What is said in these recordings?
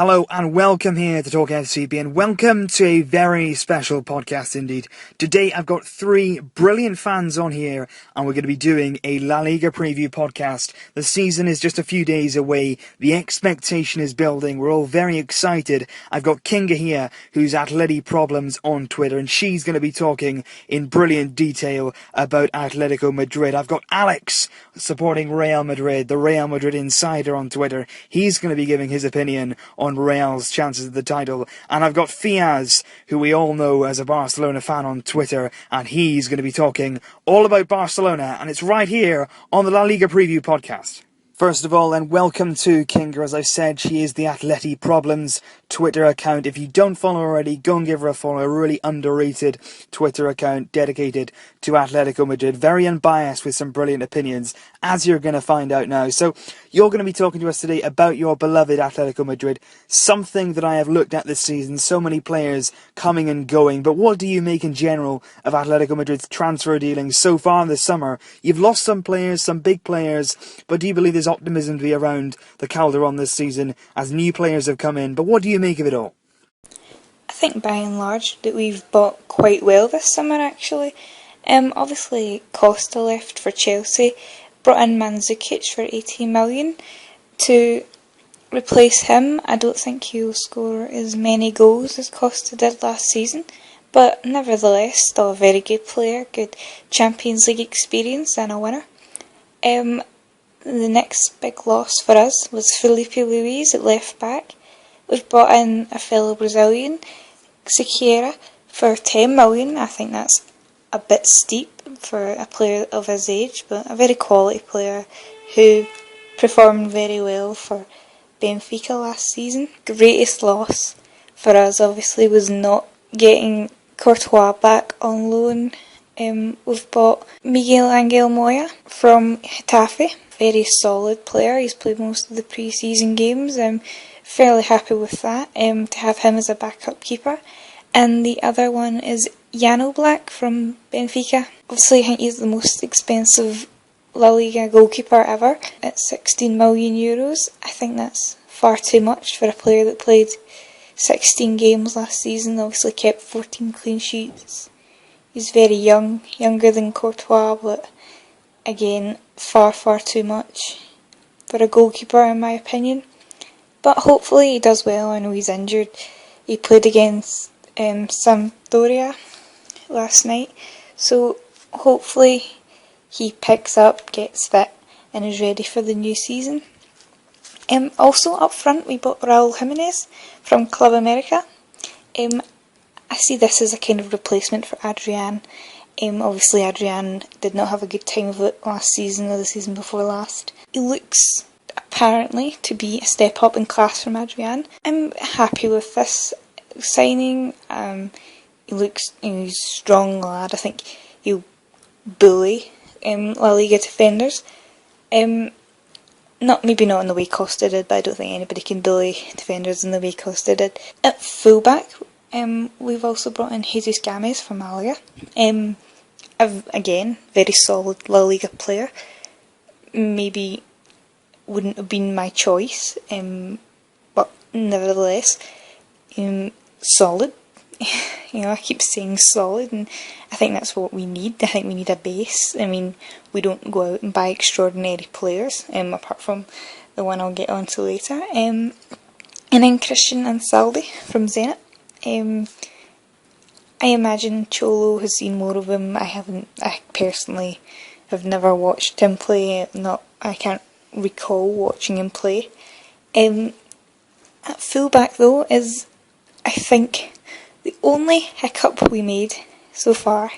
Hello and welcome here to TalkFCB, and welcome to a very special podcast indeed. Today I've got three brilliant fans on here and we're going to be doing a La Liga preview podcast. The season is just a few days away. The expectation is building. We're all very excited. I've got Kinga here, who's Atleti Problems on Twitter, and she's going to be talking in brilliant detail about Atletico Madrid. I've got Alex supporting Real Madrid, the Real Madrid insider on Twitter. He's going to be giving his opinion on Real's chances of the title. And I've got Fiaz, who we all know as a Barcelona fan on Twitter, and he's going to be talking all about Barcelona, and it's right here on the La Liga Preview Podcast. First of all, then, welcome to Kinga. As I said, she is the Atleti Problems Twitter account. If you don't follow already, go and give her a follow. A really underrated Twitter account dedicated to Atletico Madrid. Very unbiased with some brilliant opinions, as you're going to find out now. So, you're going to be talking to us today about your beloved Atletico Madrid. Something that I have looked at this season. So many players coming and going. But what do you make in general of Atletico Madrid's transfer dealings so far this summer? You've lost some players, some big players, but do you believe there's optimism to be around the Calderon this season as new players have come in? But what do you make of it all? I think by and large that we've bought quite well this summer actually. Obviously Costa left for Chelsea, brought in Mandzukic for 18 million to replace him. I don't think he'll score as many goals as Costa did last season, but nevertheless still a very good player, good Champions League experience and a winner. The next big loss for us was Felipe Luis at left back. We've brought in a fellow Brazilian, Siqueira, for 10 million. I think that's a bit steep for a player of his age, but a very quality player who performed very well for Benfica last season. Greatest loss for us obviously was not getting Courtois back on loan. We've bought Miguel Angel Moya from Getafe. Very solid player. He's played most of the pre-season games. I'm fairly happy with that, to have him as a backup keeper. And the other one is Jan Oblak from Benfica. Obviously I think he's the most expensive La Liga goalkeeper ever at 16 million euros. I think that's far too much for a player that played 16 games last season, obviously kept 14 clean sheets. He's very young, younger than Courtois, but again, far too much for a goalkeeper in my opinion. But hopefully he does well. I know he's injured. He played against Sampdoria last night, so hopefully he picks up, gets fit and is ready for the new season. Also up front we bought Raul Jimenez from Club America. I see this as a kind of replacement for Adrian. Obviously Adrian did not have a good time of it last season or the season before last. He looks apparently to be a step up in class from Adrian. I'm happy with this signing. He looks, he's a strong lad. I think he'll bully La Liga defenders. Maybe not in the way Costa did, but I don't think anybody can bully defenders in the way Costa did. At fullback, we've also brought in Jesus Games from Malaga. Again, very solid La Liga player. Maybe wouldn't have been my choice, but nevertheless, solid. I keep saying solid, and I think that's what we need. I think we need a base. I mean, we don't go out and buy extraordinary players, apart from the one I'll get onto later. And then Christian Ansaldi from Zenit. I imagine Cholo has seen more of him. I personally have never watched him play. I can't recall watching him play. At fullback though is, I think, the only hiccup we made so far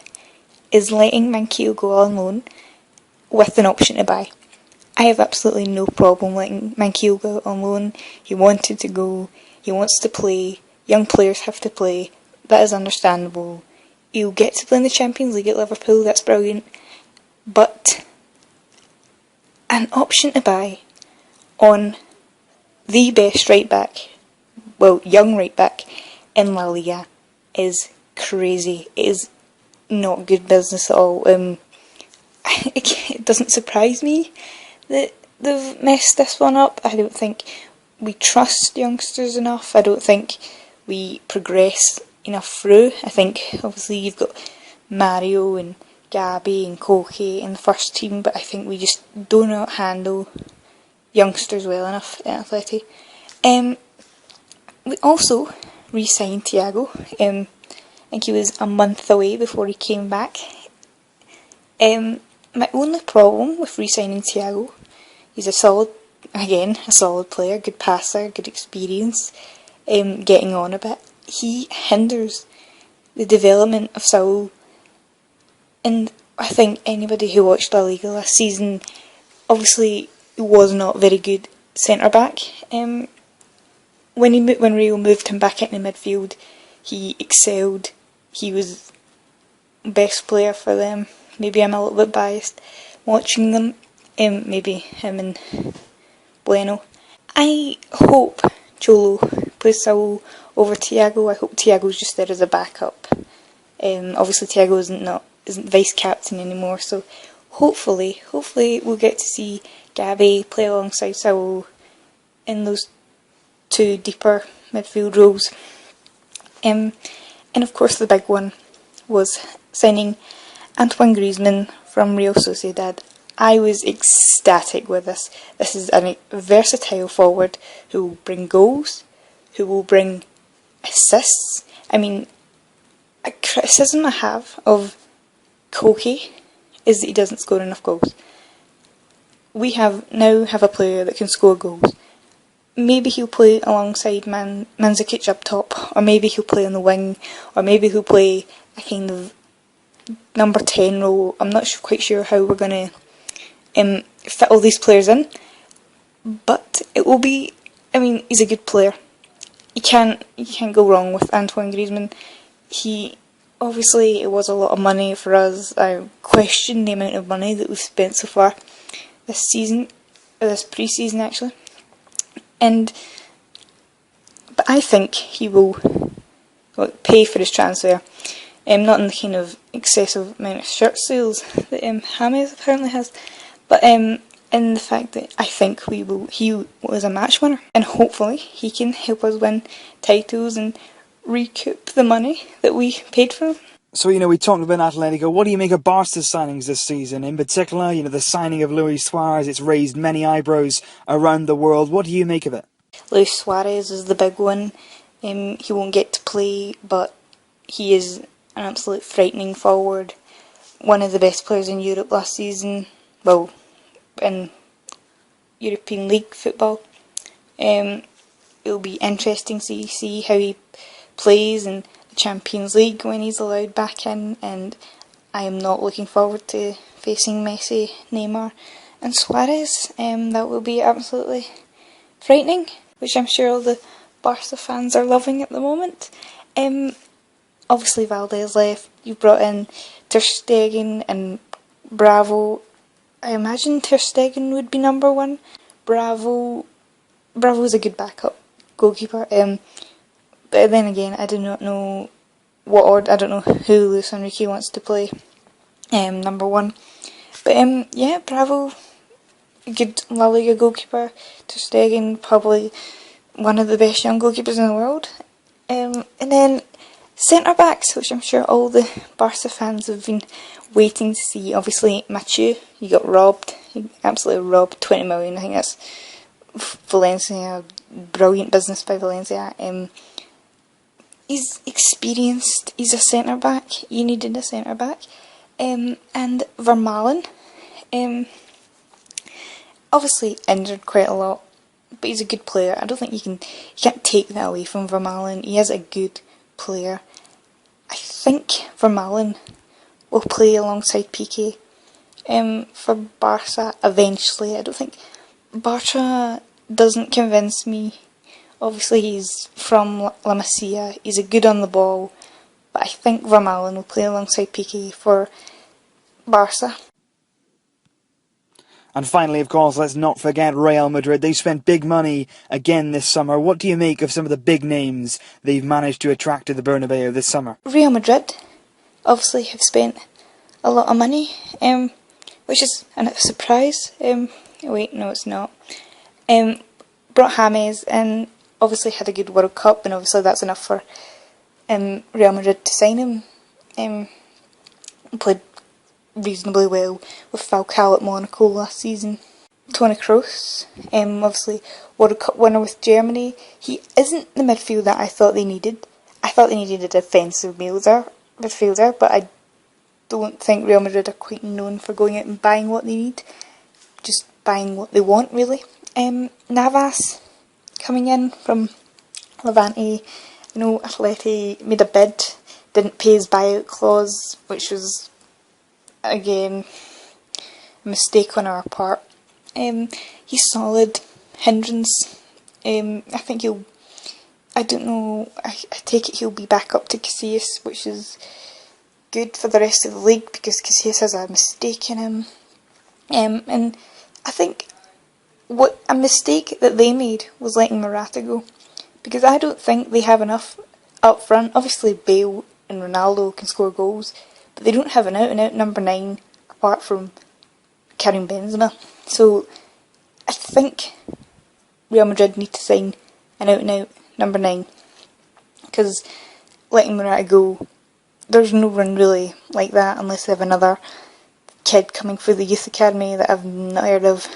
is letting Manquillo go on loan with an option to buy. I have absolutely no problem letting Manquillo go on loan. He wanted to go. He wants to play. Young players have to play. That is understandable. He'll get to play in the Champions League at Liverpool. That's brilliant. But an option to buy on the best right back, young right back in La Liga is crazy. It is not good business at all. It doesn't surprise me that they've messed this one up. I don't think we trust youngsters enough. I don't think we progress enough through. I think obviously you've got Mario and Gabby and Koke in the first team, but I think we just do not handle youngsters well enough at Atleti. We also re-signed Thiago. I think he was a month away before he came back. My only problem with re-signing Thiago, he's a solid player, good passer, good experience, getting on a bit. He hinders the development of Saul, and I think anybody who watched La Liga last season obviously was not very good centre back. When Rio moved him back into midfield, he excelled. He was best player for them. Maybe I'm a little bit biased watching them. Maybe him and Bueno. I hope Cholo plays Saul over Thiago. I hope Thiago's just there as a backup. Obviously Thiago isn't vice captain anymore, so hopefully we'll get to see Gabby play alongside Saul in those two deeper midfield roles. And of course the big one was signing Antoine Griezmann from Real Sociedad. I was ecstatic with this. This is a versatile forward who will bring goals, who will bring assists. I mean, a criticism I have of Koke is that he doesn't score enough goals. We now have a player that can score goals. Maybe he'll play alongside Mandzukic up top, or maybe he'll play on the wing, or maybe he'll play a kind of number 10 role. I'm not quite sure how we're going to fit all these players in, but it will be, I mean, he's a good player. You can't go wrong with Antoine Griezmann. Obviously it was a lot of money for us. I question the amount of money that we've spent so far this season, or this pre-season actually. But I think he will pay for his transfer. Not in the kind of excessive amount of shirt sales that James apparently has, but in the fact that I think he was a match winner, and hopefully he can help us win titles and recoup the money that we paid for him. So, we talked about Atletico. What do you make of Barca's signings this season? In particular, the signing of Luis Suarez, it's raised many eyebrows around the world. What do you make of it? Luis Suarez is the big one. He won't get to play, but he is an absolute frightening forward. One of the best players in Europe last season. Well, in European League football. It'll be interesting to see how he plays in the Champions League when he's allowed back in, and I am not looking forward to facing Messi, Neymar and Suarez. That will be absolutely frightening, which I'm sure all the Barca fans are loving at the moment. Obviously Valdez left. You brought in Ter Stegen and Bravo. I imagine Ter Stegen would be number one. Bravo's a good backup goalkeeper. But then again, I do not know what order. I don't know who Luis Enrique wants to play number one. But Bravo, a good La Liga goalkeeper. Ter Stegen, probably one of the best young goalkeepers in the world. And then centre backs, which I'm sure all the Barca fans have been waiting to see. Obviously, Mathieu, he got robbed. He absolutely robbed. 20 million. I think that's Valencia. Brilliant business by Valencia. He's experienced. He's a centre back. You needed a centre back. And Vermaelen, obviously injured quite a lot, but he's a good player. I don't think you can't take that away from Vermaelen. He is a good player. I think Vermaelen will play alongside Piqué for Barca eventually. I don't think Barca doesn't convince me. Obviously he's from La Masia, he's a good on the ball, but I think Vermaelen will play alongside Piqué for Barca. And finally, of course, let's not forget Real Madrid. They've spent big money again this summer. What do you make of some of the big names they've managed to attract to the Bernabeu this summer? Real Madrid obviously have spent a lot of money, which is a surprise. Wait, no it's not. brought James in, obviously had a good World Cup, and obviously that's enough for Real Madrid to sign him. Played reasonably well with Falcao at Monaco last season. Toni Kroos, obviously World Cup winner with Germany. He isn't the midfield that I thought they needed. I thought they needed a defensive midfielder, but I don't think Real Madrid are quite known for going out and buying what they need. Just buying what they want, really. Navas coming in from Levante. I know Atleti made a bid, didn't pay his buyout clause, which was, again, a mistake on our part. He's solid. Hindrance. I think I don't know, I take it he'll be back up to Casillas, which is good for the rest of the league because Casillas has a mistake in him. And I think what a mistake that they made was letting Morata go, because I don't think they have enough up front. Obviously Bale and Ronaldo can score goals, but they don't have an out-and-out number 9 apart from Karim Benzema. So I think Real Madrid need to sign an out-and-out number 9, because letting Morata go, there's no one really like that unless they have another kid coming through the youth academy that I've not heard of.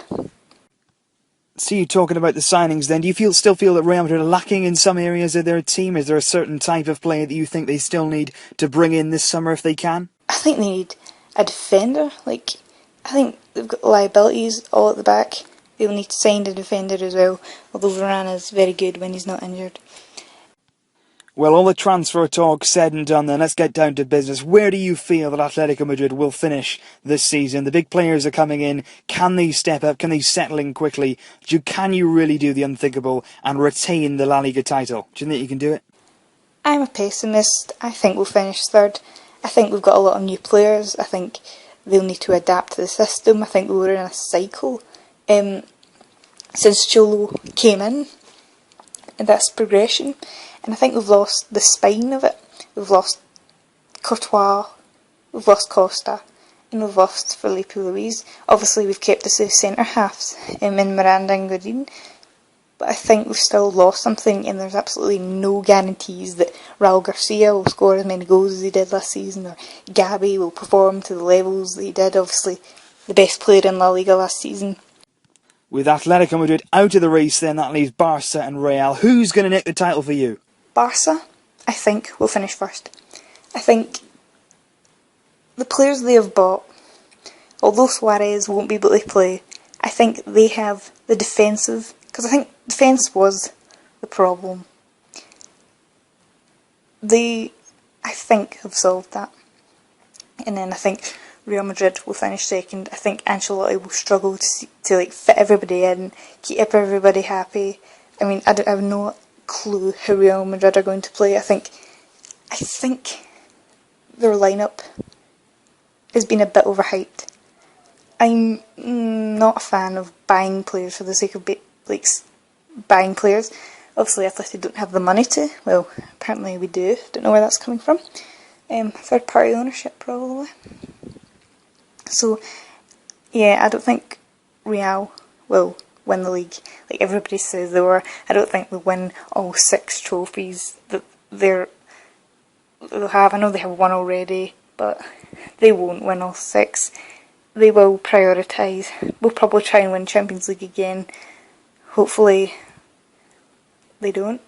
So you talking about the signings then, do you still feel that Real Madrid are lacking in some areas of their team? Is there a certain type of player that you think they still need to bring in this summer if they can? I think they need a defender. I think they've got liabilities all at the back. They'll need to sign a defender as well, although Varane is very good when he's not injured. Well, all the transfer talk said and done then, let's get down to business. Where do you feel that Atletico Madrid will finish this season? The big players are coming in. Can they step up? Can they settle in quickly? Can you really do the unthinkable and retain the La Liga title? Do you think you can do it? I'm a pessimist. I think we'll finish third. I think we've got a lot of new players. I think they'll need to adapt to the system. I think we were in a cycle since Cholo came in, and that's progression. And I think we've lost the spine of it. We've lost Courtois, we've lost Costa, and we've lost Felipe Luis. Obviously we've kept the centre halves in Miranda and Godin, but I think we've still lost something, and there's absolutely no guarantees that Raul Garcia will score as many goals as he did last season, or Gabi will perform to the levels that he did. Obviously the best player in La Liga last season. With Atletico Madrid out of the race then, that leaves Barca and Real. Who's going to nick the title for you? Barca, I think, will finish first. I think the players they have bought, although Suarez won't be able to play, I think they have the defensive, because I think defence was the problem. They, I think, have solved that. And then I think Real Madrid will finish second. I think Ancelotti will struggle to fit everybody in, keep everybody happy. I mean, I have no clue how Real Madrid are going to play. I think their lineup has been a bit overhyped. I'm not a fan of buying players for the sake of buying players. Obviously, Atleti don't have the money to. Well, apparently we do. Don't know where that's coming from. Third party ownership, probably. So, yeah, I don't think Real will win the league like everybody says they were. I don't think they'll win all 6 trophies that they'll have. I know they have one already, but they won't win all 6. They will prioritise. We'll probably try and win Champions League again. Hopefully they don't.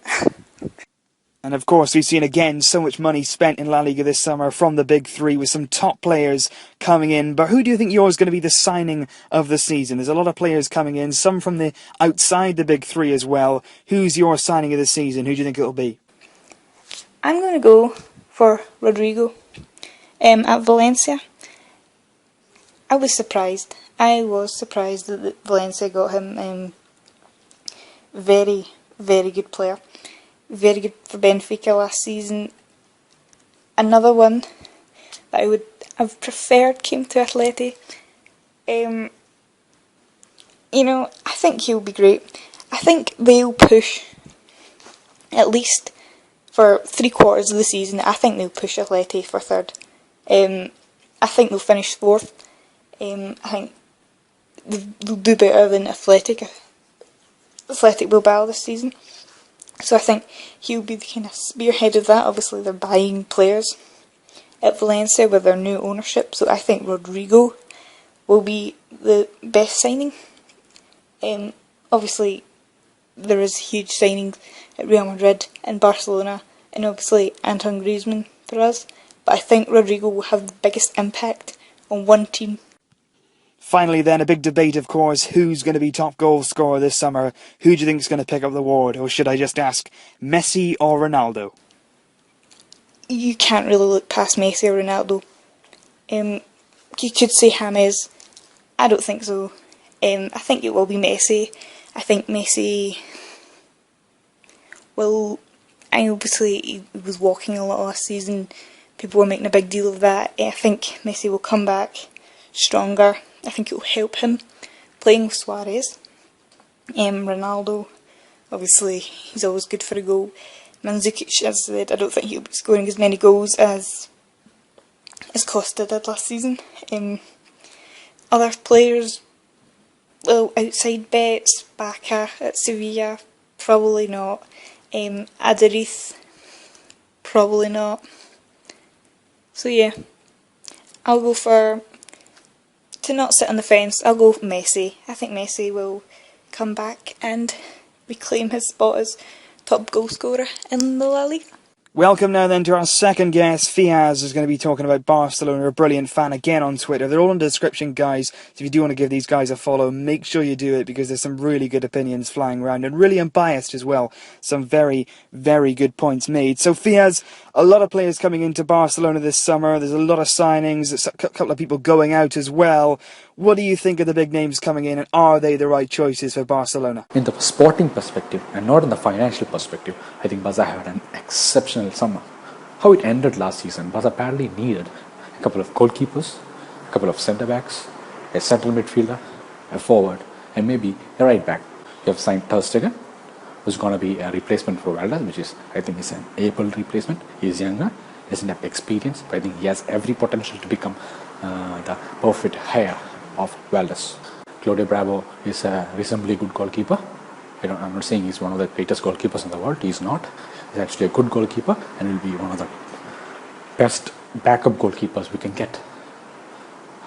And of course, we've seen again so much money spent in La Liga this summer from the big 3 with some top players coming in. But who do you think yours is going to be the signing of the season? There's a lot of players coming in, some from the outside the big 3 as well. Who's your signing of the season? Who do you think it'll be? I'm going to go for Rodrigo at Valencia. I was surprised. That Valencia got him. Very, very good player. Very good for Benfica last season. Another one that I would have preferred came to Atleti. I think he'll be great. I think they'll push at least for 3/4 of the season. I think they'll push Atleti for third. I think they'll finish 4th. I think they'll do better than Athletic. Athletic Bilbao this season. So I think he'll be the kind of spearhead of that. Obviously they're buying players at Valencia with their new ownership, so I think Rodrigo will be the best signing. Obviously there is huge signings at Real Madrid and Barcelona, and obviously Antoine Griezmann for us, but I think Rodrigo will have the biggest impact on one team. Finally then, a big debate of course, who's going to be top goal scorer this summer? Who do you think is going to pick up the award? Or should I just ask, Messi or Ronaldo? You can't really look past Messi or Ronaldo. You could say James. I don't think so. I think it will be Messi. I think Messi will... obviously he was walking a lot last season. People were making a big deal of that. I think Messi will come back stronger. I think it will help him playing with Suarez. Ronaldo, obviously he's always good for a goal. Mandzukic, as I said, I don't think he'll be scoring as many goals as Costa did last season. Other players, well, outside bets, Bacca at Sevilla, probably not. Aderiz, probably not. So yeah, I'll go for, to not sit on the fence, I'll go Messi. I think Messi will come back and reclaim his spot as top goal scorer in the La Liga. Welcome now then to our second guest. Fiaz is going to be talking about Barcelona, a brilliant fan again on Twitter. They're all in the description, guys. So if you do want to give these guys a follow, make sure you do it, because there's some really good opinions flying around and really unbiased as well. Some very, very good points made. So Fiaz, a lot of players coming into Barcelona this summer. There's a lot of signings, a couple of people going out as well. What do you think of the big names coming in, and are they the right choices for Barcelona? In the sporting perspective and not in the financial perspective, I think Barca had an exceptional summer. How it ended last season, Barca badly needed a couple of goalkeepers, a couple of centre-backs, a central midfielder, a forward, and maybe a right-back. You have signed Ter Stegen, who's going to be a replacement for Valdez, which is, I think, is an able replacement. He's younger, doesn't have experience, but I think he has every potential to become the perfect heir of Valdez. Claudio Bravo is a reasonably good goalkeeper. I'm not saying he's one of the greatest goalkeepers in the world. He's not. He's actually a good goalkeeper and will be one of the best backup goalkeepers we can get.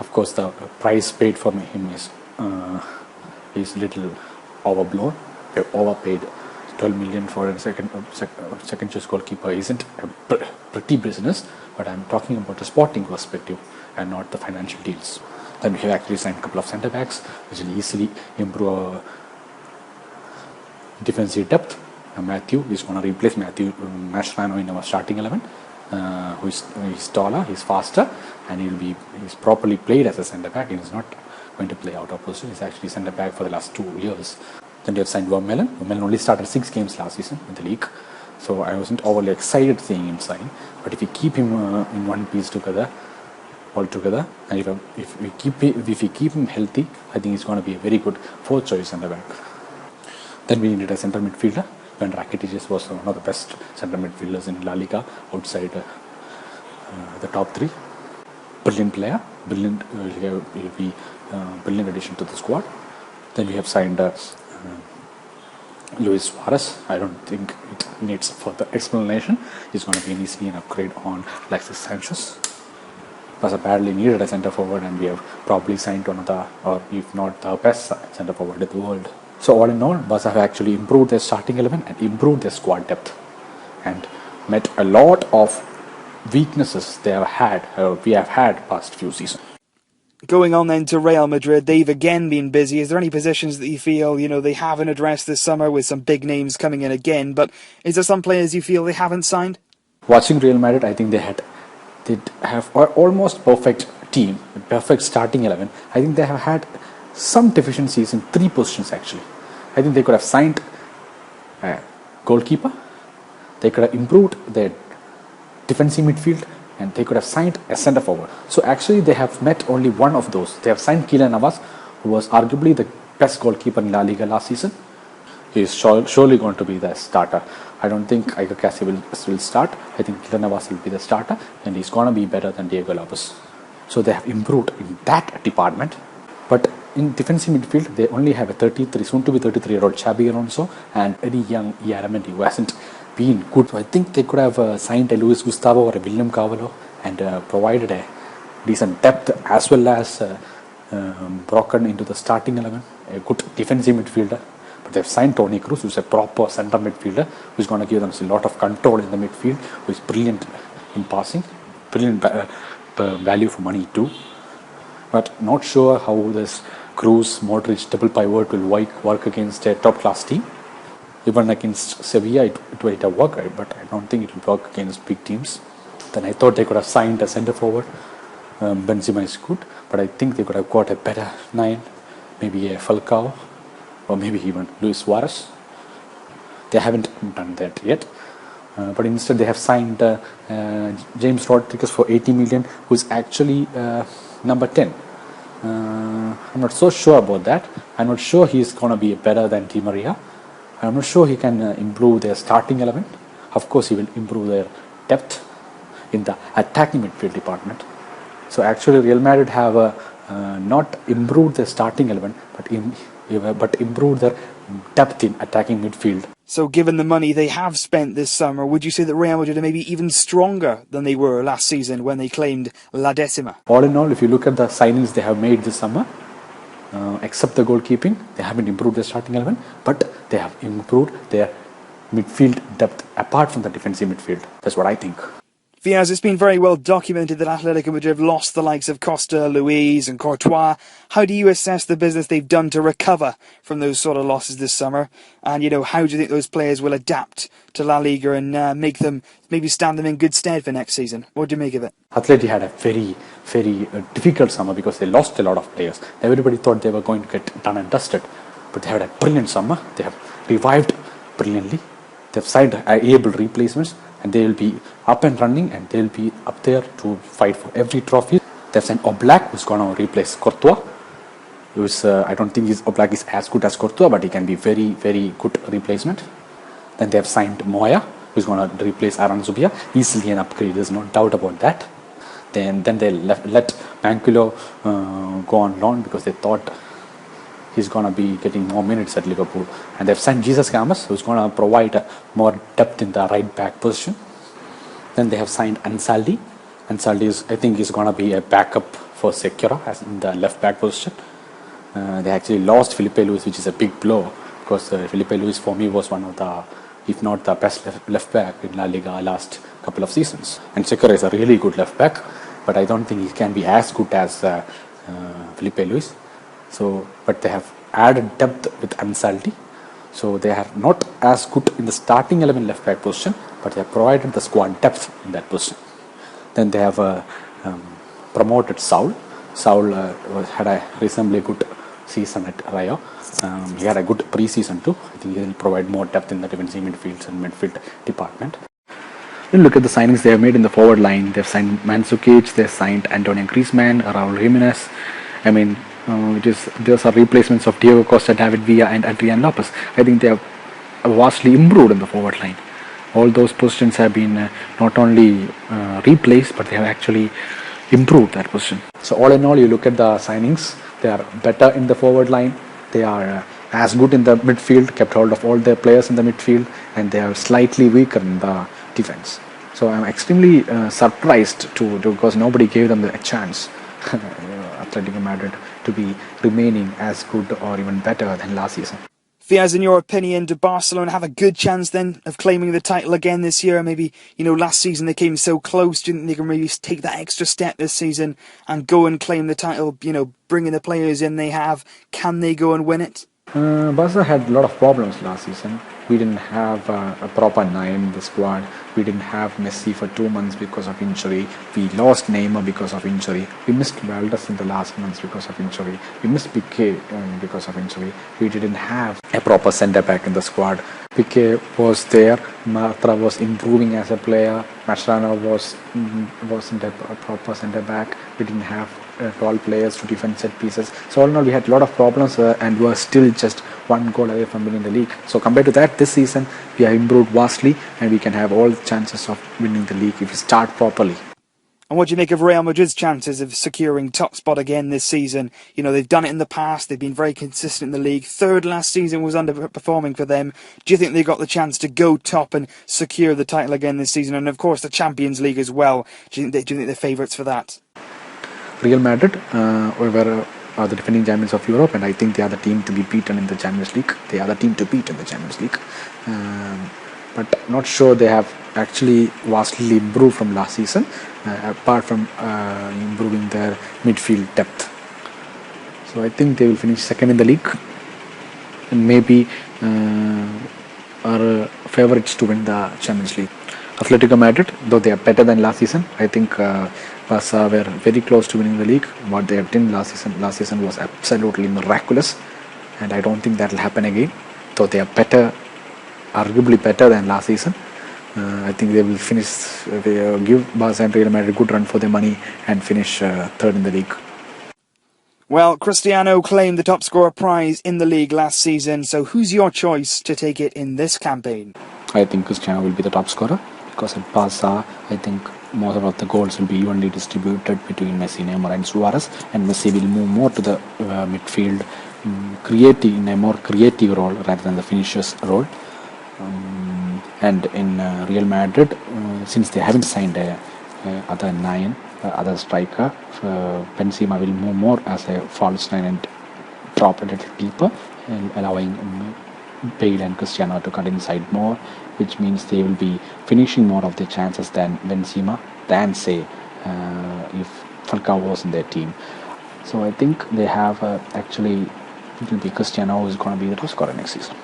Of course, the price paid for him is little overblown. They overpaid 12 million for a second choice goalkeeper isn't a pretty business, but I'm talking about the sporting perspective and not the financial deals. Then we have actually signed a couple of centre backs, which will easily improve our defensive depth. Matthew is going to replace Mascherano in our starting 11, he's taller, he's faster, and he's properly played as a centre back. He's not going to play out of position. He's actually centre back for the last 2 years. Then they have signed Vermaelen. Vermaelen only started 6 games last season in the league, so I wasn't overly excited seeing him sign. But if you keep him in one piece altogether, and if we keep him healthy, I think he's going to be a very good fourth choice centre back. Then we needed a centre midfielder. When Rakitic was one of the best centre midfielders in La Liga outside the top 3. Brilliant player, brilliant addition to the squad. Then we have signed Luis Suarez. I don't think it needs further explanation. He's going to be easily an upgrade on Alexis Sanchez. Barca badly needed a centre forward, and we have probably signed one of the, or if not the best centre forward in the world. So all in all, Barca have actually improved their starting 11 and improved their squad depth, and met a lot of weaknesses we have had past few seasons. Going on then to Real Madrid, they've again been busy. Is there any positions that you feel, they haven't addressed this summer with some big names coming in again, but is there some players you feel they haven't signed? Watching Real Madrid, I think they have almost perfect team, perfect starting 11. I think they have had some deficiencies in 3 positions actually. I think they could have signed a goalkeeper, they could have improved their defensive midfield, and they could have signed a centre forward. So actually they have met only one of those. They have signed Kylian Navas, who was arguably the best goalkeeper in La Liga last season. He is surely going to be the starter. I don't think Iker Casillas will start. I think Kylian Navas will be the starter, and he's going to be better than Diego Lopez. So they have improved in that department. But in defensive midfield, they only have a 33, soon to be 33-year-old Xabi Alonso and very young Yaramendi, who hasn't been good. So I think they could have signed a Luis Gustavo or a William Carvalho and provided a decent depth as well as broken into the starting 11, a good defensive midfielder. But they've signed Toni Kroos, who's a proper centre midfielder, who's going to give them a lot of control in the midfield, who is brilliant in passing, brilliant value for money too. But not sure how this Kroos, Modric double pivot will work against a top class team. Even against Sevilla, it will work, but I don't think it will work against big teams. Then I thought they could have signed a centre forward. Benzema is good, but I think they could have got a better 9, maybe a Falcao, or maybe even Luis Suarez. They haven't done that yet. But instead they have signed James Rodriguez for 80 million, who is actually number 10. I'm not so sure about that. I'm not sure he's going to be better than Di Maria. I'm not sure he can improve their starting 11. Of course, he will improve their depth in the attacking midfield department. So actually, Real Madrid have not improved their starting 11, but improved their depth in attacking midfield. So given the money they have spent this summer, would you say that Real Madrid are maybe even stronger than they were last season when they claimed La Decima? All in all, if you look at the signings they have made this summer, except the goalkeeping, they haven't improved their starting 11, but they have improved their midfield depth apart from the defensive midfield. That's what I think. Fiaz, it's been very well documented that Atletico Madrid have lost the likes of Costa, Luis and Courtois. How do you assess the business they've done to recover from those sort of losses this summer? And, how do you think those players will adapt to La Liga and maybe stand them in good stead for next season? What do you make of it? Atleti had a very, very difficult summer because they lost a lot of players. Everybody thought they were going to get done and dusted. But they had a brilliant summer. They have revived brilliantly. They've signed able replacements. And they will be up and running, and they will be up there to fight for every trophy. They've signed Oblak, who's going to replace Courtois. I don't think Oblak is as good as Courtois, but he can be very, very good replacement. Then they have signed Moya, who's going to replace Aranzubia. Easily an upgrade, there's no doubt about that. Then they let Manculo go on loan because they thought he's going to be getting more minutes at Liverpool. And they've signed Jesus Gomez, who's going to provide more depth in the right back position. Then they have signed Ansaldi. Ansaldi I think is going to be a backup for Sekera as in the left back position. They actually lost Felipe Luis, which is a big blow because Felipe Luis for me was one of the, if not the best left back in La Liga last couple of seasons. And Sekera is a really good left back, but I don't think he can be as good as Felipe Luis. But they have added depth with Ansaldi. So they are not as good in the starting 11 left back position, but they have provided the squad depth in that position. Then they have promoted Saul. Saul had a reasonably good season at Rayo. He had a good pre-season too. I think he will provide more depth in the defensive midfield and midfield department. Then look at the signings they have made in the forward line. They've signed Mandzukic, they've signed Antonio Griezmann, Raul Jimenez. Those are replacements of Diego Costa, David Villa and Adrian Lopez. I think they have vastly improved in the forward line. All those positions have been not only replaced, but they have actually improved that position. So all in all, you look at the signings, they are better in the forward line. They are as good in the midfield, kept hold of all their players in the midfield, and they are slightly weaker in the defense. So I'm extremely surprised because nobody gave them a chance. Atletico Madrid to be remaining as good or even better than last season. Fiaz, in your opinion, do Barcelona have a good chance then of claiming the title again this year? Maybe, last season they came so close. Do you think they can maybe take that extra step this season and go and claim the title, bringing the players in they have? Can they go and win it? Barca had a lot of problems last season. We didn't have a proper 9 in the squad. We didn't have Messi for 2 months because of injury. We lost Neymar because of injury. We missed Valdez in the last months because of injury. We missed Piqué because of injury. We didn't have a proper centre-back in the squad. Piqué was there. Matra was improving as a player. Mascherano wasn't a proper centre-back. We didn't have tall players to defend set pieces. So all in all, we had a lot of problems and were still just 1 goal away from winning the league. So compared to that, this season we have improved vastly and we can have all the chances of winning the league if we start properly. And what do you make of Real Madrid's chances of securing top spot again this season? You know, they've done it in the past. They've been very consistent in the league. Third last season was underperforming for them. Do you think they've got the chance to go top and secure the title again this season? And of course, the Champions League as well. Do you think they're favourites for that? Real Madrid are the defending champions of Europe, and I think they are the team to be beaten in the Champions League. They are the team to beat in the Champions League. But not sure they have actually vastly improved from last season, apart from improving their midfield depth. So I think they will finish second in the league, and maybe are favourites to win the Champions League. Atletico Madrid, though they are better than last season, I think Barca were very close to winning the league. What they have done last season was absolutely miraculous, and I don't think that will happen again. Though they are better, arguably better than last season, I think they will finish. They give Barca and Real Madrid a good run for their money and finish third in the league. Well, Cristiano claimed the top scorer prize in the league last season, so who's your choice to take it in this campaign? I think Cristiano will be the top scorer, because at Barca, I think most of the goals will be evenly distributed between Messi, Neymar and Suarez, and Messi will move more to the midfield, in a more creative role rather than the finisher's role. And in Real Madrid, since they haven't signed other striker, Benzema will move more as a false nine and drop a little deeper, allowing Bale and Cristiano to cut inside more, which means they will be finishing more of their chances than Benzema, than say if Falcao was in their team. So I think they have actually, it will be Cristiano who is going to be the top scorer next season.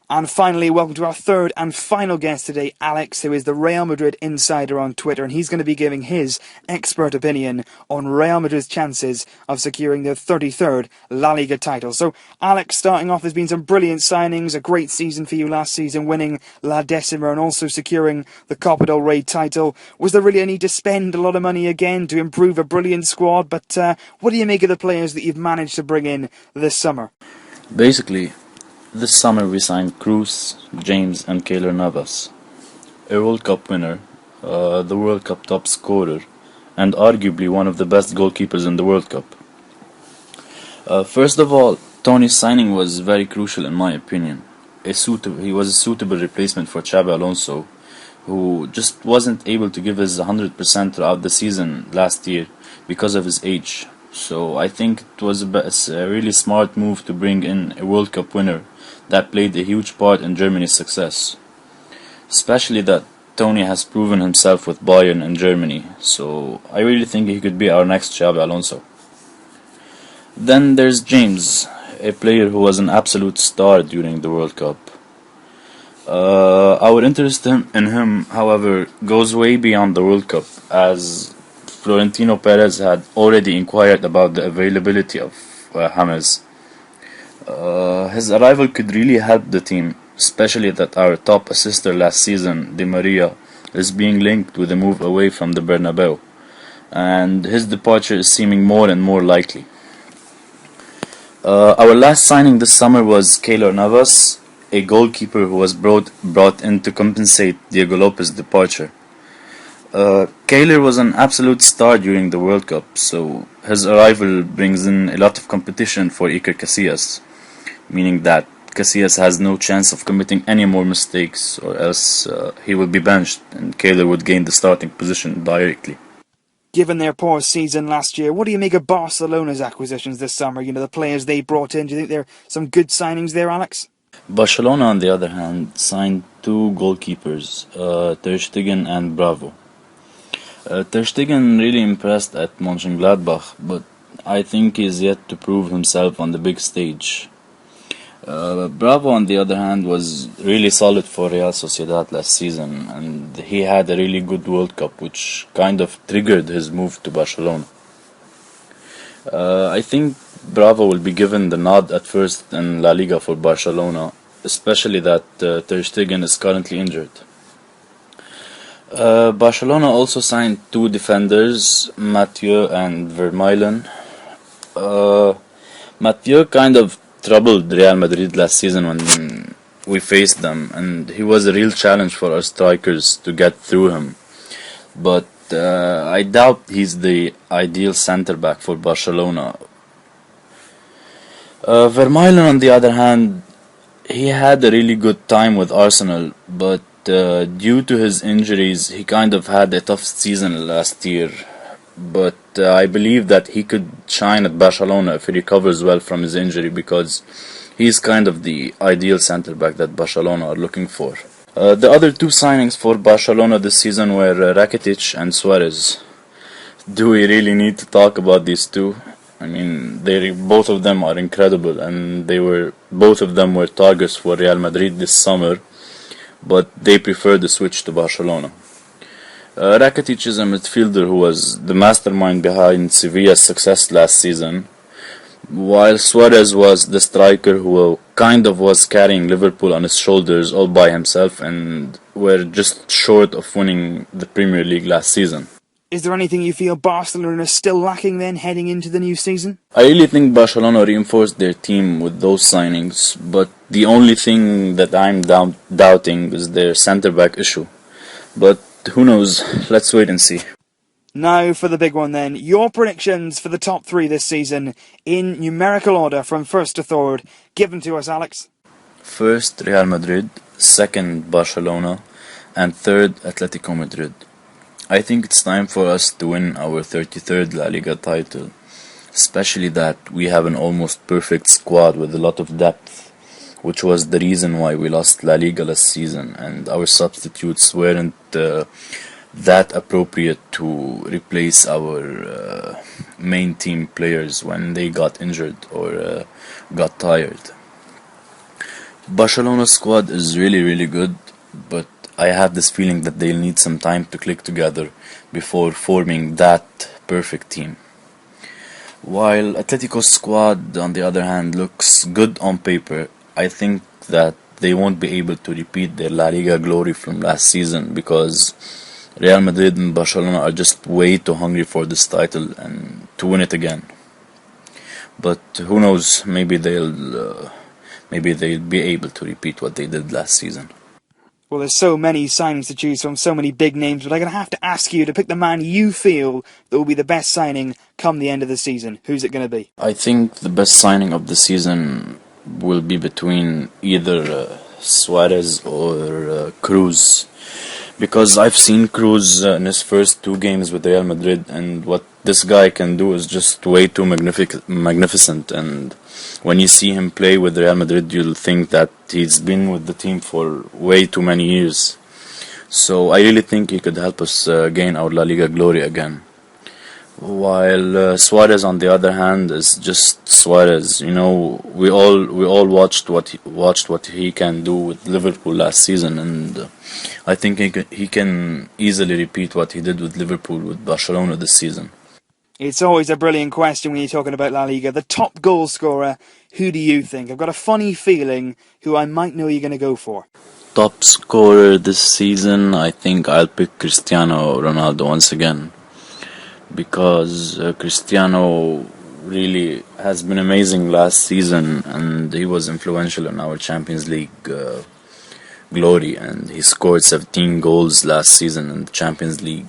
And finally, welcome to our third and final guest today, Alex, who is the Real Madrid insider on Twitter, and he's going to be giving his expert opinion on Real Madrid's chances of securing their 33rd La Liga title. So, Alex, starting off, there's been some brilliant signings, a great season for you last season, winning La Decima and also securing the Copa del Rey title. Was there really a need to spend a lot of money again to improve a brilliant squad? But what do you make of the players that you've managed to bring in this summer? Basically, this summer we signed Cruz, James and Keylor Navas, a World Cup winner, the World Cup top scorer, and arguably one of the best goalkeepers in the World Cup. First of all, Tony's signing was very crucial in my opinion. He was a suitable replacement for Xabi Alonso, who just wasn't able to give his 100% throughout the season last year because of his age. So I think it was a really smart move to bring in a World Cup winner that played a huge part in Germany's success. Especially that Tony has proven himself with Bayern and Germany, so I really think he could be our next Xabi Alonso. Then there's James, a player who was an absolute star during the World Cup. Our interest in him, however, goes way beyond the World Cup, as Florentino Perez had already inquired about the availability of James. His arrival could really help the team, especially that our top assister last season, Di Maria, is being linked with a move away from the Bernabeu, and his departure is seeming more and more likely. Our last signing this summer was Keylor Navas, a goalkeeper who was brought in to compensate Diego Lopez's departure. Keylor was an absolute star during the World Cup, so his arrival brings in a lot of competition for Iker Casillas, meaning that Casillas has no chance of committing any more mistakes, or else he would be benched and Keylor would gain the starting position directly. Given their poor season last year, what do you make of Barcelona's acquisitions this summer? You know, the players they brought in, do you think they're some good signings there, Alex? Barcelona, on the other hand, signed two goalkeepers, Ter Stegen and Bravo. Ter Stegen really impressed at Mönchengladbach, but I think he's yet to prove himself on the big stage. Bravo, on the other hand, was really solid for Real Sociedad last season, and he had a really good World Cup, which kind of triggered his move to Barcelona. I think Bravo will be given the nod at first in La Liga for Barcelona, especially that Ter Stegen is currently injured. Barcelona also signed two defenders, Mathieu and Vermeulen. Mathieu kind of troubled Real Madrid last season when we faced them, and he was a real challenge for our strikers to get through him. But I doubt he's the ideal centre back for Barcelona. Vermaelen, on the other hand, he had a really good time with Arsenal, but due to his injuries, he kind of had a tough season last year. But I believe that he could shine at Barcelona if he recovers well from his injury, because he's kind of the ideal centre back that Barcelona are looking for. The other two signings for Barcelona this season were Rakitic and Suarez. Do we really need to talk about these two? I mean, both of them are incredible, and both of them were targets for Real Madrid this summer, but they preferred the switch to Barcelona. Rakitic is a midfielder who was the mastermind behind Sevilla's success last season, while Suarez was the striker who kind of was carrying Liverpool on his shoulders all by himself, and were just short of winning the Premier League last season. Is there anything you feel Barcelona is still lacking then heading into the new season? I really think Barcelona reinforced their team with those signings, but the only thing that I'm doubting is their centre-back issue. But who knows? Let's wait and see. Now for the big one then. Your predictions for the top three this season in numerical order from first to third. Give them to us, Alex. First, Real Madrid. Second, Barcelona. And third, Atletico Madrid. I think it's time for us to win our 33rd La Liga title, especially that we have an almost perfect squad with a lot of depth, which was the reason why we lost La Liga last season, and our substitutes weren't that appropriate to replace our main team players when they got injured or got tired. Barcelona's squad is really, really good, but I have this feeling that they'll need some time to click together before forming that perfect team. While Atletico's squad, on the other hand, looks good on paper, I think that they won't be able to repeat their La Liga glory from last season, because Real Madrid and Barcelona are just way too hungry for this title and to win it again. But who knows, maybe they'll be able to repeat what they did last season. Well, there's so many signings to choose from, so many big names, but I'm going to have to ask you to pick the man you feel that will be the best signing come the end of the season. Who's it going to be? I think the best signing of the season will be between either Suarez or Cruz, because I've seen Cruz in his first two games with Real Madrid, and what this guy can do is just way too magnificent, and when you see him play with Real Madrid, you'll think that he's been with the team for way too many years. So I really think he could help us gain our La Liga glory again. While Suarez, on the other hand, is just Suarez. You know, we all watched what he can do with Liverpool last season, and I think he can easily repeat what he did with Liverpool with Barcelona this season. It's always a brilliant question when you're talking about La Liga. The top goal scorer, who do you think? I've got a funny feeling who I might know you're going to go for. Top scorer this season, I think I'll pick Cristiano Ronaldo once again, because Cristiano really has been amazing last season, and he was influential in our Champions League glory, and he scored 17 goals last season in the Champions League.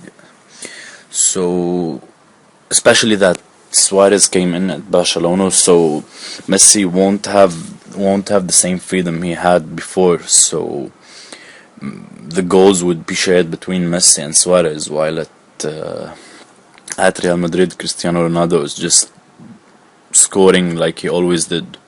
So especially that Suarez came in at Barcelona, so Messi won't have the same freedom he had before, so the goals would be shared between Messi and Suarez, while at Real Madrid, Cristiano Ronaldo is just scoring like he always did.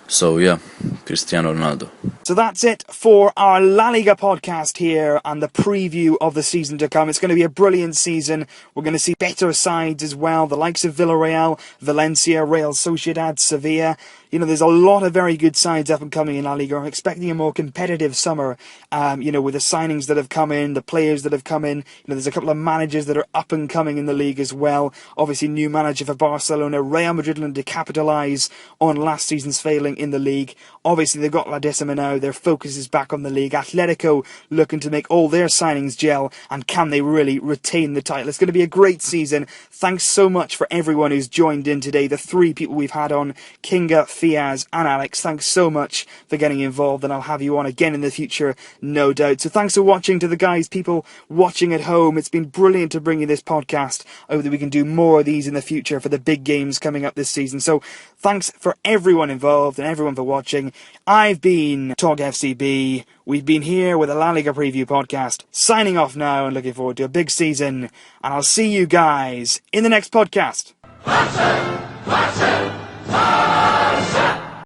So yeah, Cristiano Ronaldo. So that's it for our La Liga podcast here and the preview of the season to come. It's going to be a brilliant season. We're going to see better sides as well, the likes of Villarreal, Valencia, Real Sociedad, Sevilla. You know, there's a lot of very good sides up and coming in La Liga. I'm expecting a more competitive summer, with the signings that have come in, the players that have come in. There's a couple of managers that are up and coming in the league as well. Obviously, new manager for Barcelona. Real Madrid looking to capitalise on last season's failing in the league. Obviously, they've got La Decima now. Their focus is back on the league. Atletico looking to make all their signings gel, and can they really retain the title? It's going to be a great season. Thanks so much for everyone who's joined in today. The three people we've had on, Kinga, Fiaz and Alex, thanks so much for getting involved, and I'll have you on again in the future, no doubt. So thanks for watching to the guys, people watching at home. It's been brilliant to bring you this podcast. I hope that we can do more of these in the future for the big games coming up this season. So thanks for everyone involved and everyone for watching. I've been TalkFCB. We've been here with a La Liga preview podcast. Signing off now and looking forward to a big season. And I'll see you guys in the next podcast. Watch it! Watch it!